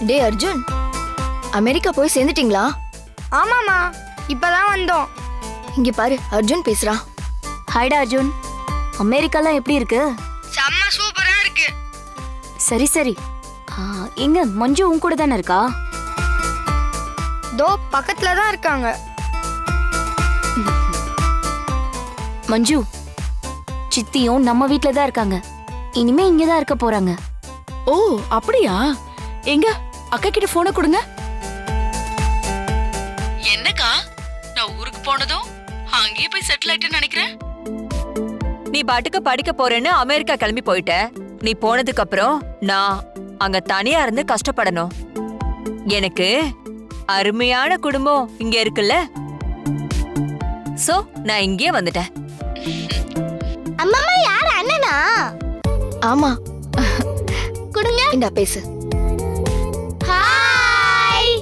டே Arjun, America போய் சேர்ந்துட்டீங்களா? ஆமாமா, இப்பதான் வந்தோம். இங்க பாரு, அர்ஜுன் பேசுறான். ஹாய்டா அர்ஜுன், அமெரிக்காலாம் எப்படி இருக்கு? செம்ம சூப்பரா இருக்கு. சரி சரி. எங்க மஞ்சு உன் கூட தானே இருக்கா? தோ பக்கத்துல தான் இருக்காங்க. மஞ்சு சித்தியும் நம்ம வீட்ல தான் இருக்காங்க. இனிமே இங்க தான் இருக்க போறாங்க. ஓ அப்படியா? எங்க அக்கா கிட்ட போனை கொடுங்க. என்னக்கா, நான் ஊருக்கு போனதும் அங்கேயே போய் செட்டில் ஆயிட்டேன்னு நினைக்கிறேன். நீ பாட்டுக்கு படிக்க போறேன்னு அமெரிக்கா கிளம்பி போயிட்ட. நீ போனதுக்கு அப்புறம் நான் அங்க தனியா இருந்து கஷ்டப்படணும். எனக்கு அருமையான குடும்பம் இங்க இருக்குல்ல, சோ நான் இங்கே வந்துட்டேன். அம்மா யார் அண்ணனா? ஆமா, கொடுங்க. இந்தா பேசு. ஹாய்.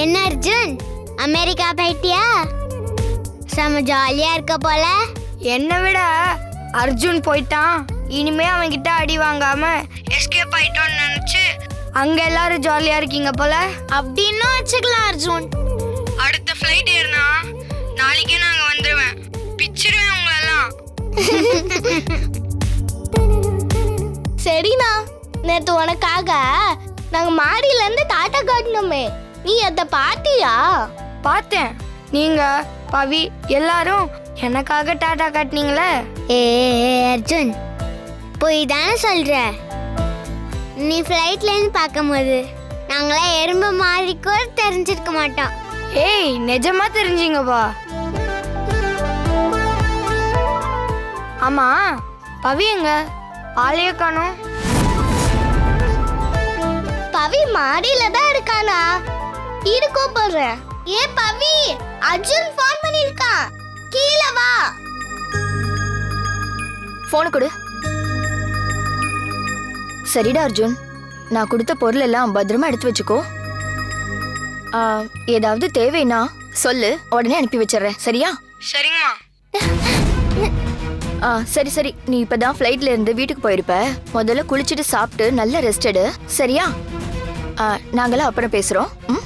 என்ன அர்ஜுன், அமெரிக்கா போயிட்டியா? செம ஜாலியா இருக்க போல. என்னை விட அர்ஜுன் போயிட்டான். இனிமே அவன் கிட்ட அடி வாங்காம எஸ்கேப் ஆயிட்டோம்னு நினைச்சு அங்க எல்லாரும் ஜாலியா இருக்கீங்க போல. அப்படின்னு வச்சுக்கலாம் அர்ஜுன். அடுத்த ஃப்ளைட் ஏறினா நாளைக்கே நாங்க வந்துருவேன். பிச்சிருவேன் உங்களெல்லாம். சரிண்ணா, நேத்து உனக்காக நாங்க மாடியில இருந்து டாட்டா காட்டினோமே, நீ அத பாத்தியா? பார்த்தேன். நீங்க பவி எல்லாரும் எனக்காக டாடா காட்டினீங்களே. ஏ அர்ஜுன், போய் தானே சொல்ற. நீ ஃப்ளைட்ல இருந்து பார்க்கும்போது நாங்களாம் எறும்பு மாதிரி கூட தெரிஞ்சிருக்க மாட்டோம். ஏய், நிஜமா தெரிஞ்சீங்கப்பா. ஆமா, பவி எங்க? ஆளைய காணோம். பவி மாடியில தான் இருக்கானா? இரு கூப்பிடுறேன். ஏ பவி, அர்ஜுன் ஃபோன் பண்ணிருக்கான், கீழே வா. போனை கொடு. சரிடா அர்ஜுன், நான் கொடுத்த பொருள் எல்லாம் பத்திரமா எடுத்து வச்சுக்கோ. ஏதாவது தேவைன்னா சொல்லு, உடனே அனுப்பி வச்சிடுறேன். சரியா? சரிங்கம்மா. சரி சரி, நீ இப்பதான் ஃப்ளைட்ல இருந்து வீட்டுக்கு போயிருப்ப. முதல்ல குளிச்சுட்டு சாப்பிட்டு நல்ல ரெஸ்ட் எடு. சரியா? நாங்களாம் அப்புறம் பேசுறோம். ம்.